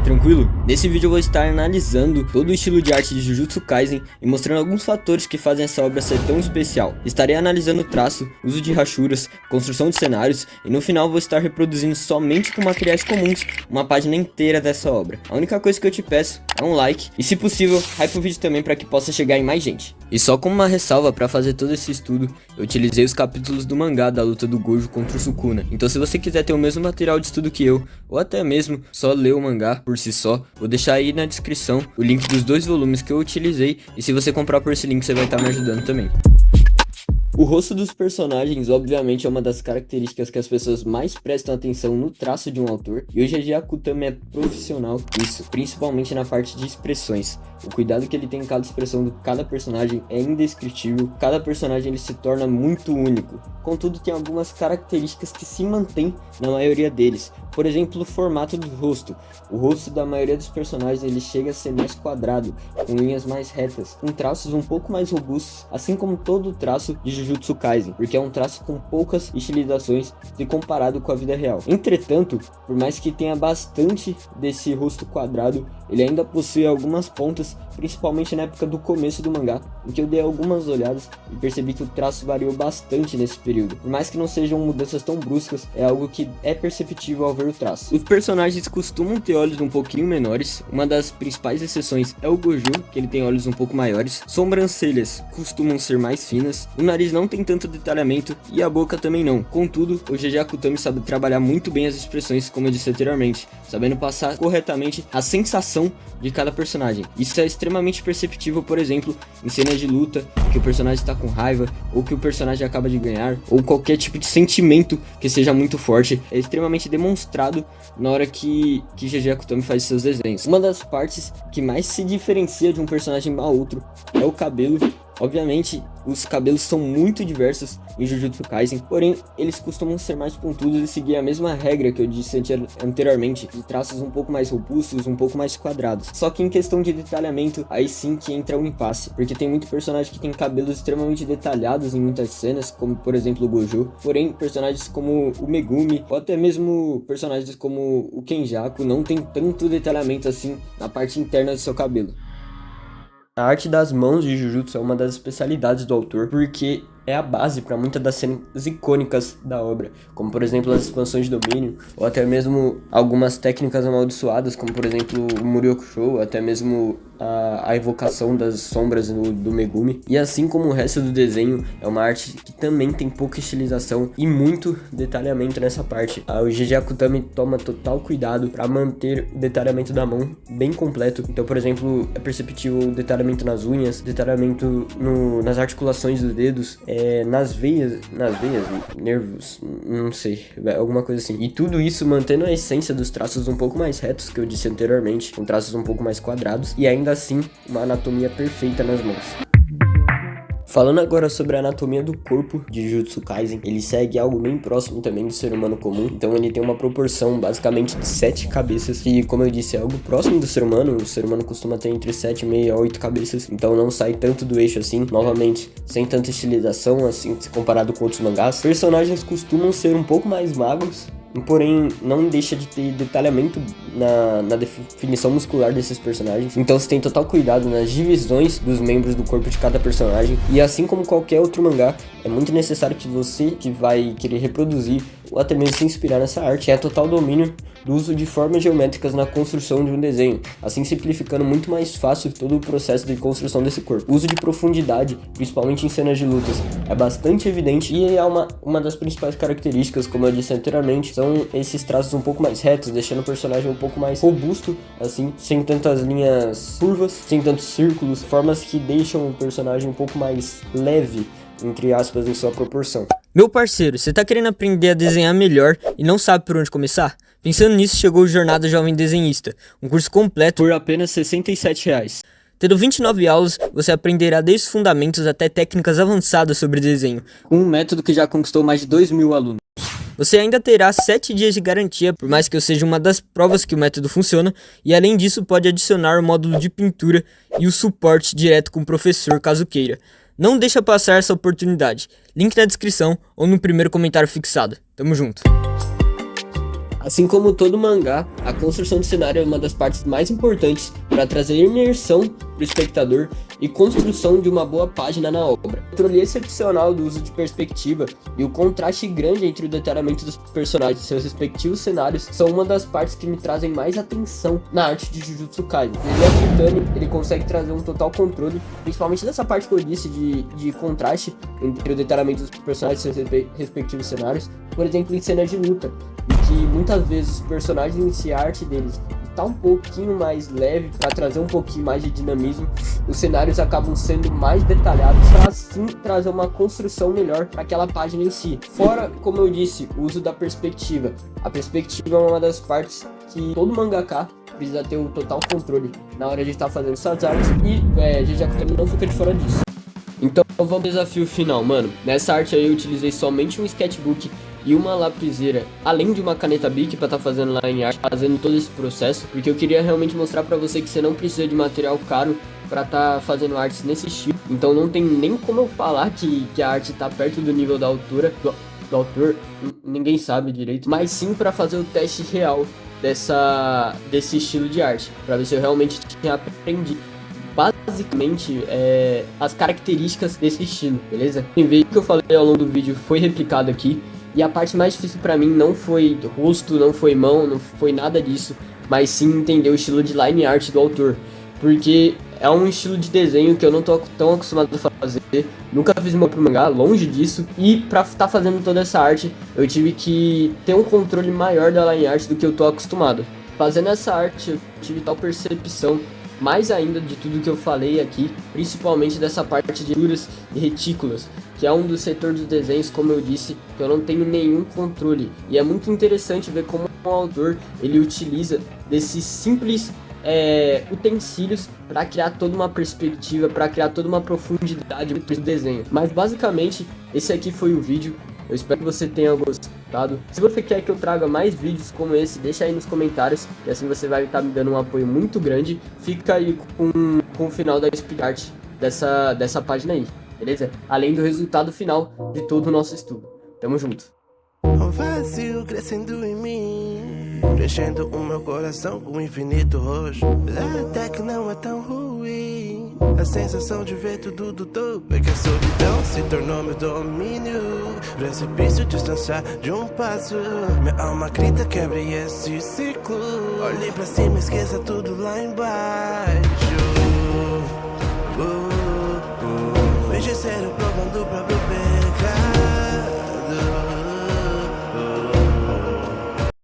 tranquilo? Nesse vídeo eu vou estar analisando todo o estilo de arte de Jujutsu Kaisen e mostrando alguns fatores que fazem essa obra ser tão especial. Estarei analisando o traço, uso de rachuras, construção de cenários e no final vou estar reproduzindo somente com materiais comuns uma página inteira dessa obra. A única coisa que eu te peço é um like e, se possível, hype o vídeo também para que possa chegar em mais gente. E só como uma ressalva, para fazer todo esse estudo, eu utilizei os capítulos do mangá da luta do Gojo contra o Sukuna. Então se você quiser ter o mesmo material de estudo que eu, ou até mesmo só ler o mangá por si só, vou deixar aí na descrição o link dos 2 volumes que eu utilizei, e se você comprar por esse link você vai estar me ajudando também. O rosto dos personagens, obviamente, é uma das características que as pessoas mais prestam atenção no traço de um autor, e o GG Akutami é profissional nisso, principalmente na parte de expressões. O cuidado que ele tem em cada expressão de cada personagem é indescritível, cada personagem ele se torna muito único. Contudo, tem algumas características que se mantêm na maioria deles. Por exemplo, o formato do rosto. O rosto da maioria dos personagens ele chega a ser mais quadrado, com linhas mais retas, com traços um pouco mais robustos, assim como todo o traço de Jujutsu Kaisen, porque é um traço com poucas estilizações se comparado com a vida real. Entretanto, por mais que tenha bastante desse rosto quadrado, ele ainda possui algumas pontas, principalmente na época do começo do mangá, em que eu dei algumas olhadas e percebi que o traço variou bastante nesse período. Por mais que não sejam mudanças tão bruscas, é algo que é perceptível ao ver o traço. Os personagens costumam ter olhos um pouquinho menores, uma das principais exceções é o Gojo, que ele tem olhos um pouco maiores, sobrancelhas costumam ser mais finas, o nariz não tem tanto detalhamento e a boca também não. Contudo, o GG Akutami sabe trabalhar muito bem as expressões, como eu disse anteriormente, sabendo passar corretamente a sensação de cada personagem. Isso é extremamente perceptível, por exemplo, em cenas de luta, que o personagem está com raiva, ou que o personagem acaba de ganhar, ou qualquer tipo de sentimento que seja muito forte, é extremamente demonstrado na hora que GG Akutami faz seus desenhos. Uma das partes que mais se diferencia de um personagem a outro é o cabelo. Obviamente, os cabelos são muito diversos em Jujutsu Kaisen, porém, eles costumam ser mais pontudos e seguir a mesma regra que eu disse anteriormente, de traços um pouco mais robustos, um pouco mais quadrados. Só que em questão de detalhamento, aí sim que entra o impasse, porque tem muito personagem que tem cabelos extremamente detalhados em muitas cenas, como por exemplo o Gojo, porém, personagens como o Megumi, ou até mesmo personagens como o Kenjaku, não tem tanto detalhamento assim na parte interna do seu cabelo. A arte das mãos de Jujutsu é uma das especialidades do autor, porque é a base para muitas das cenas icônicas da obra, como por exemplo as expansões de domínio, ou até mesmo algumas técnicas amaldiçoadas, como por exemplo o Muryokusho, ou até mesmo a evocação das sombras do Megumi. E assim como o resto do desenho, é uma arte que também tem pouca estilização e muito detalhamento nessa parte. O GG Akutami toma total cuidado para manter o detalhamento da mão bem completo. Então, por exemplo, é perceptível o detalhamento nas unhas, detalhamento nas articulações dos dedos, nas veias, nervos, não sei, alguma coisa assim. E tudo isso mantendo a essência dos traços um pouco mais retos, que eu disse anteriormente, com traços um pouco mais quadrados, e ainda assim uma anatomia perfeita nas mãos. Falando agora sobre a anatomia do corpo de Jujutsu Kaisen, ele segue algo bem próximo também do ser humano comum, então ele tem uma proporção basicamente de 7 cabeças, que, como eu disse, é algo próximo do ser humano. O ser humano costuma ter entre 7,5 a 8 cabeças, então não sai tanto do eixo assim, novamente, sem tanta estilização, assim, se comparado com outros mangás. Personagens costumam ser um pouco mais magros, porém não deixa de ter detalhamento na definição muscular desses personagens. Então você tem total cuidado nas divisões dos membros do corpo de cada personagem. E assim como qualquer outro mangá, é muito necessário que você, que vai querer reproduzir ou até mesmo se inspirar nessa arte, tenha total domínio do uso de formas geométricas na construção de um desenho, assim simplificando muito mais fácil todo o processo de construção desse corpo. O uso de profundidade, principalmente em cenas de lutas, é bastante evidente e é uma das principais características, como eu disse anteriormente, são esses traços um pouco mais retos, deixando o personagem um pouco mais robusto, assim, sem tantas linhas curvas, sem tantos círculos, formas que deixam o personagem um pouco mais leve, entre aspas, em sua proporção. Meu parceiro, você tá querendo aprender a desenhar melhor e não sabe por onde começar? Pensando nisso, chegou o Jornada Jovem Desenhista, um curso completo por apenas R$ 67. Tendo 29 aulas, você aprenderá desde os fundamentos até técnicas avançadas sobre desenho, um método que já conquistou mais de 2.000 alunos. Você ainda terá 7 dias de garantia, por mais que eu seja uma das provas que o método funciona, e além disso pode adicionar o módulo de pintura e o suporte direto com o professor caso queira. Não deixa passar essa oportunidade. Link na descrição ou no primeiro comentário fixado. Tamo junto. Assim como todo mangá, a construção de cenário é uma das partes mais importantes para trazer imersão para o espectador e construção de uma boa página na obra. O controle excepcional do uso de perspectiva e o contraste grande entre o detalhamento dos personagens e seus respectivos cenários são uma das partes que me trazem mais atenção na arte de Jujutsu Kaisen. Ele consegue trazer um total controle, principalmente dessa parte que eu disse de contraste entre o detalhamento dos personagens e seus respectivos cenários, por exemplo, em cenas de luta, em que muitas vezes os personagens em si, a arte deles está um pouquinho mais leve para trazer um pouquinho mais de dinamismo, os cenários acabam sendo mais detalhados para assim trazer uma construção melhor para aquela página em si. Fora, como eu disse, o uso da perspectiva. A perspectiva é uma das partes que todo mangaka precisa ter o total controle na hora de estar fazendo suas artes e GG também não fica de fora disso. Então vamos ao desafio final, mano. Nessa arte aí eu utilizei somente um sketchbook e uma lapiseira, além de uma caneta Bic para estar fazendo line art, fazendo todo esse processo, porque eu queria realmente mostrar para você que você não precisa de material caro para estar fazendo artes nesse estilo. Então não tem nem como eu falar que a arte tá perto do nível da altura do autor, ninguém sabe direito, mas sim para fazer o teste real desse estilo de arte, para ver se eu realmente tinha aprendido basicamente as características desse estilo, beleza? Em vez do que eu falei ao longo do vídeo foi replicado aqui, e a parte mais difícil pra mim não foi rosto, não foi mão, não foi nada disso, mas sim entender o estilo de line art do autor, porque é um estilo de desenho que eu não tô tão acostumado a fazer, nunca fiz meu pro mangá, longe disso, e pra estar fazendo toda essa arte eu tive que ter um controle maior da line art do que eu tô acostumado. Fazendo essa arte eu tive tal percepção mais ainda de tudo que eu falei aqui, principalmente dessa parte de figuras e retículas, que é um dos setores dos desenhos, como eu disse, que eu não tenho nenhum controle. E é muito interessante ver como o autor ele utiliza desses simples utensílios para criar toda uma perspectiva, para criar toda uma profundidade do desenho. Mas basicamente esse aqui foi o vídeo. Eu espero que você tenha gostado. Se você quer que eu traga mais vídeos como esse, deixa aí nos comentários, e assim você vai estar me dando um apoio muito grande. Fica aí com o final da speed art dessa página aí, beleza? Além do resultado final de todo o nosso estudo. Tamo junto. Um vazio crescendo em mim, preenchendo o meu coração com infinito roxo. Até que não é tão ruim, a sensação de ver tudo do topo é que a solidão se tornou meu domínio. Precipício distanciar de um passo, minha alma grita, quebre esse ciclo. Olhe pra cima, esqueça tudo lá embaixo. Finge ser eu provando o próprio bem.